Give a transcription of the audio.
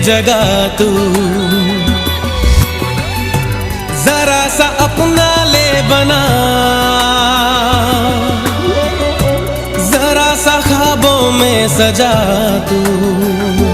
जगा तू, जरा सा अपना ले बना, जरा सा ख्वाबों में सजा तू।